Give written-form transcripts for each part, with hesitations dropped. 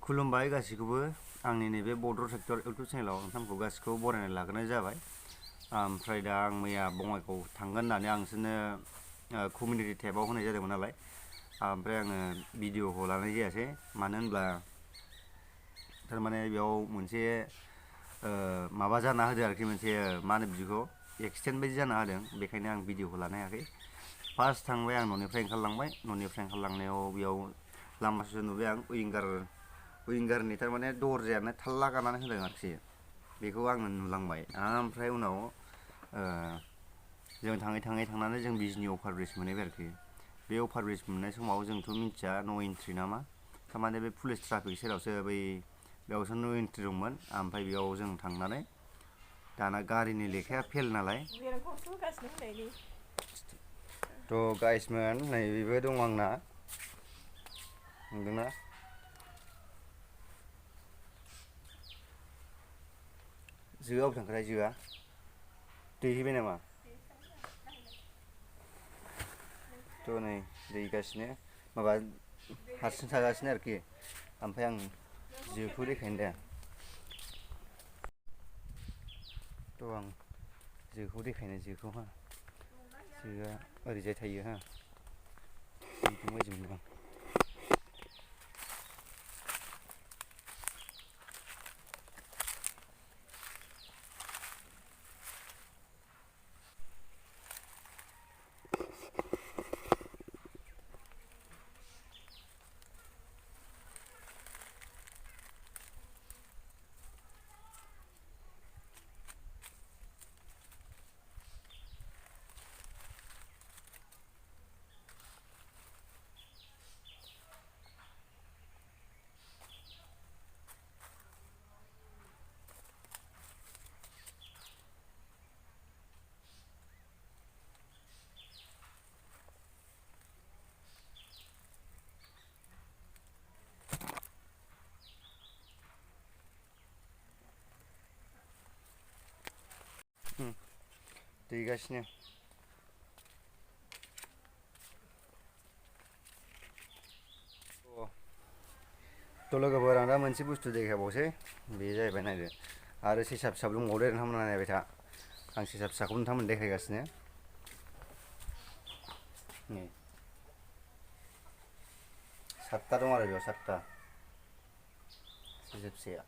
खुलुमबाय गासिखौबो आंनि नैबे बड'र सेक्टर इउटुब चेनेलाव नोंथांमोनखौ गासिखौबो बरायनाय लाग्रोनाय जाबाय। ओमफ्राय दा आं मैया बङाइगाव थांगोन होननानै आं बिसोरनो कमिउनिटि टेबाव होनाय जादोंमोन नालाय, ओमफ्राय आङो भिडिअखौ लानाय जायासै। मानो होनब्ला थारमाने बेयाव मोनसे माबा जाना होदो आरोखि, मोनसे मा होनो बिदिखौ एक्सिडेन्ट बायदि जाना होदों। बेखायनो आं भिडिअखौ लानो हायाखै। फार्स्ट थांबाय आं न'निफ्राय ओंखारलांनायाव बेयाव लामा ससे नुबाय आं उइंगारनि थारमाने दरजायानो थाल्ला गानानै होदों आरोखि, बेखौ आङो नुलांबाय। ओमफ्राय उनाव जों थांनानै जों बिजनि अभार ब्रिज मोनहैबाय आरोखि। बे अभार ब्रिज मोननाय समाव जोंथ' मिन्थिया न' एन्ट्रि नामा, थारमाने बे पुलिस ट्राफिक सेरावसो बेयावसो न' एन्ट्रि दंमोन। ओमफ्राय बेयाव जों थांनानै दाना गारिनि लेखाया फेल नालाय, थ' गाइसमोन नैबेबो दं आंना, नुदोंना? जोआ अबाव थांखोथाय, जोआ दैहैबाय नामा? थ' नै दैगासिनो, माबा हारसिं थागासिनो आरोखि। ओमफ्राय आं जोखौ देखायनो दे। थ' आं जोखौ देखायनो, जोआ ओरैजाय थायो हा, बायदि मोनदों आं। दैगासिनो। थ' लोगोफोर, आं दा मोनसे बुस्थु देखायबावसै, बे जाहैबाय नायदो, आरो सेसा फिसाबो दंबावो, नोंथांमोना नायबाय था। आं सेसा फिसाखौ नोंथांमोननो देखायगासिनो। नै 7टा दं आरो बेयाव 7टा सेसा फिसाया।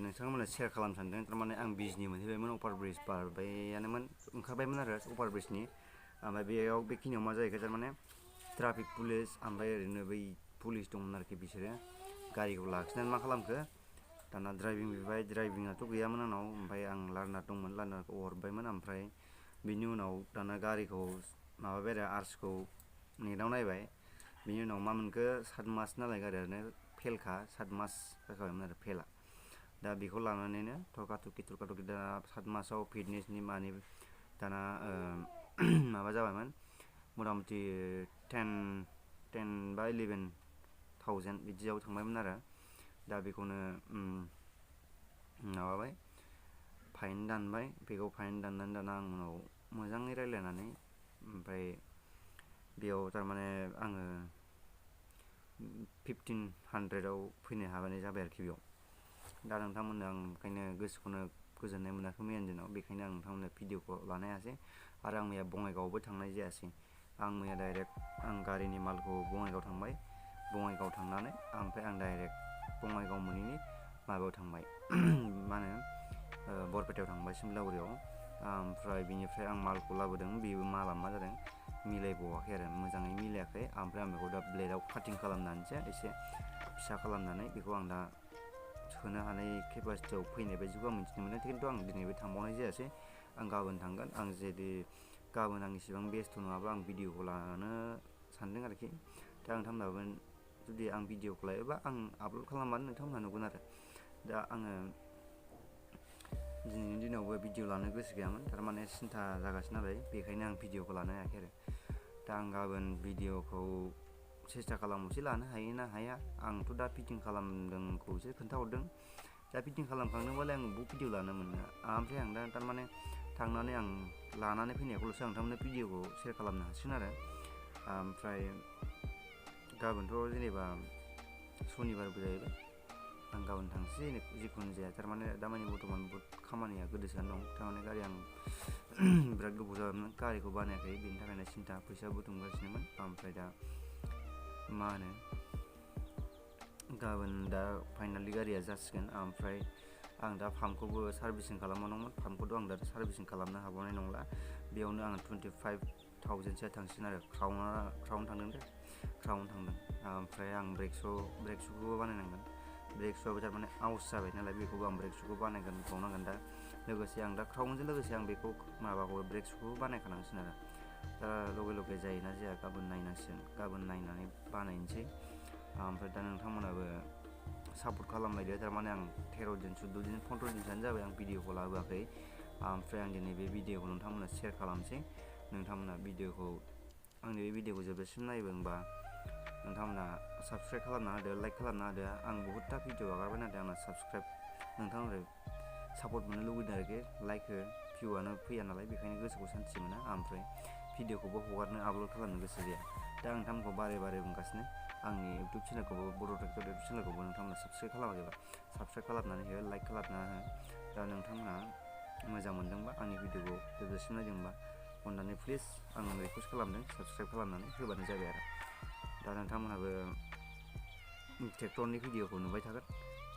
नोंथांमोननो शेयार खालामनो सानदों। थारमाने आं बिजनि मोनहैबायमोन, अभार ब्रिज बारबायानोमोन, ओंखारबायमोन आरो अभार ब्रिजनि। ओमफ्राय बेयाव बेखिनियाव मा जाहैखो, थारमाने ट्राफिक पुलिस ओमफ्राय ओरैनो बै पुलिस दंमोन आरोखि, बिसोरो गारिखौ लाखिनानै मा खालामखो, दाना ड्राइभिं बिबाय, ड्राइभिंआथ' गैयामोन आंनाव। ओमफ्राय आं लार्नार दंमोन, लार्नारखौ हरबायमोन। ओमफ्राय बिनि उनाव दाना गारिखौ माबाबाय आरो आर्सखौ नेटाव नायबाय। बिनि उनाव मा मोनखो 7 मास नालाय गारियानो फेलखा 7 मास जाखाबायमोन आरो फेला। दा बेखौ लानानैनो थरखा थरखि दा 7 मासाव फिटनेसनि मानि दाना माबा जाबायमोन मथा मथि 10 बा 11,000 बिदियाव थांबायमोन आरो। दा बेखौनो माबाबाय फाइन दानबाय। बेखौ फाइन दाननानै दाना आं उनाव मोजाङै रायज्लायनानै ओमफ्राय बेयाव थारमाने आङो 1500आव फैनो हाबाय जाबाय आरोखि बेयाव। दा नोंथांमोननो आं ओंखायनो गोसोखौनो गोजोननाय मोनाखै मैयानि दिनाव, बेखायनो आं नोंथांमोननो भिडिअखौ लानो हायासै। आरो आं मैया बङाइगावआवबो थांनाय जायासै। आं मैया डाइरेक्ट आं गारिनि मालखौ बङाइगाव थांबाय। बङाइगाव थांनानै ओमफ्राय आं डाइरेक्ट बङाइगाव मोनैनि माबायाव थांबाय मा होनो बरपेटायाव थांबाय सिमलागुरियाव। ओमफ्राय बिनिफ्राय आं मालखौ लाबोदों, बेबो माला मा जादों मिलायबावाखै आरो मोजाङै मिलायाखै। ओमफ्राय आं बेखौ दा ब्लेडआव काटिं खालामनानैसो एसे फिसा खालामनानै बेखौ आं दा सोनो हानाय केपासिटियाव फैनाय बायदिखौ आं मिथिनो मोनदों। खिन्थु आं दिनैबो थांबावनाय जायासै। आं गाबोन थांगोन। आं जुदि गाबोन आं इसेबां बेस्थ' नङाबा आं भिडिअखौ लानो सानदों आरोखि। दा नोंथांमोनहाबो जुदि आं भिडिअखौ लायोबा आं आपल'ड खालामबानो नोंथांमोनहा नुगोन आरो। दा आङो दिनैनि दिनावबो भिडिअ लानो गोसो गैयामोन, थारमाने सिन्था जागासिनो नालाय, बेखायनो आं भिडिअखौ लानो हायाखै आरो। दा आं गाबोन भिडिअखौ सेस्था खालामनोसै लानो हायो ना हाया। आंथ' दा फिटिं खालामदोंखौसो खोन्थाहरदों। दा फिटिं खालामखांदोंबालाय आं बबाव भिडिअ लानो मोनो। ओमफ्राय आं दा थारमाने थांनानै आं लानानै फैनायखौल'सो आं नोंथांमोननो भिडिअखौ सेयार खालामनो हासिगोन आरो। ओमफ्राय गाबोनथ' जेनेबा सनिबारबो जाहैबाय। आं गाबोन थांसै जिखुनु जाया, थारमाने दामानि बर्थमान बहुद खामानिया गोदोसोनानै दं। थारमाने गारि आं बिराद गोबाव जाबायमोन गारिखौ बानायाखै, बेनि थाखायनो सिन्था फैसा बुथुमगासिनोमोन। ओमफ्राय दा मा होनो गाबोन दा फाइनालि गारिया जासिगोन। ओमफ्राय आं दा पाम्पखौबो सार्भिसिं खालामबावनांगौमोन। पाम्पखौथ' आं दा सार्भिसिं खालामनो हाबावनाय नंला। बेयावनो आं 25,000सो थांसिगोन आरो। क्राउन थांदों दे, क्राउन थांदों। ओमफ्राय आं ब्रेक सुखौबो बानायनांगोन। ब्रेक सुआबो थारमाने आउस जाबाय नालाय, बेखौबो आं ब्रेक सुखौ बानायबावनांगोन दा। लोगोसे आं दा क्राउनजों लोगोसे आं बेखौ माबाखौ ब्रेक सुखौबो बानायखानांसिगोन आरो। दा लगे जायोना जाया गाबोन नायनांसिगोन। गाबोन नायनानै बानायनोसै। ओमफ्राय दा नोंथांमोनाबो सापर्ट खालामलायदो। थारमाने आं 13 दिन 14 दिन 15 दिनसोआनो जाबाय आं भिडिअखौ लाबोआखै। ओमफ्राय आं दिनै बे भिडिअखौ नोंथांमोननो सेयार खालामसै। नोंथांमोना भिडिअखौ आंनि बे भिडिअखौ जोबजासिम नायदोंबा नोंथांमोना साबस्क्राइब खालामना होदो, लाइक खालामना होदो। आं बहुतथा भिडिअ आगारबाय, नाथाय आंना साबस्क्राइब नोंथांमोननिफ्राय सापर्ट मोननो लुबैदों आरोखि। लाइक हो, भिउआनो फैया नालाय, बेखायनो गोसोखौ सान्थि मोना। ओमफ्राय भिडिअखौबो हगारनो आपल'ड खालामनो गोसो जाया। दा नोंथांमोनखौ बारे बुंगासिनो, आंनि इउटुब चेनेलखौबो बर' ट्रेक्टर इउटुब चेनेलखौबो नोंथांमोना साबस्क्राइब खालामाखैबा साबस्क्राइब खालामनानै हो, लाइक खालामना हो। दा नोंथांमोना मोजां मोनदोंबा आंनि भिडिअखौ जोबजासिम नायदोंबा अननानै प्लिज आं रिकुवेस्ट खालामदों साबस्क्राइब खालामनानै होबानो जाबाय आरो। दा नोंथांमोनहाबो ट्रेक्टरनि भिडिअखौ नुबाय थागोन।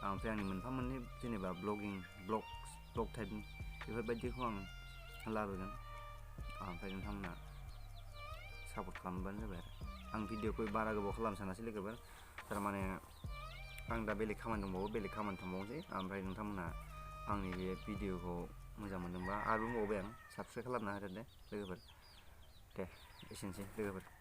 ओमफ्राय आंनि मोनफा मोननै जेनेबा ब्लग टाइपनि बेफोरबायदिखौ आं लाबोगोन। ओमफ्राय नोंथांमोना सापर्ट खालामबानो जाबाय आरो। आं भिडिअखौ बारा गोबाव खालामनो सानासै लोगोफोर, थारमाने आं दा बेलेग खामानि दंबावो, बेलेग खामानि थांबावनोसै। ओमफ्राय नोंथांमोना आंनि बे भिडिअखौ मोजां मोनदोंबा आरो बुंबावबाय आं साबस्क्राइब खालामना होदो दे लोगोफोर। दे एसेनोसै लोगोफोर।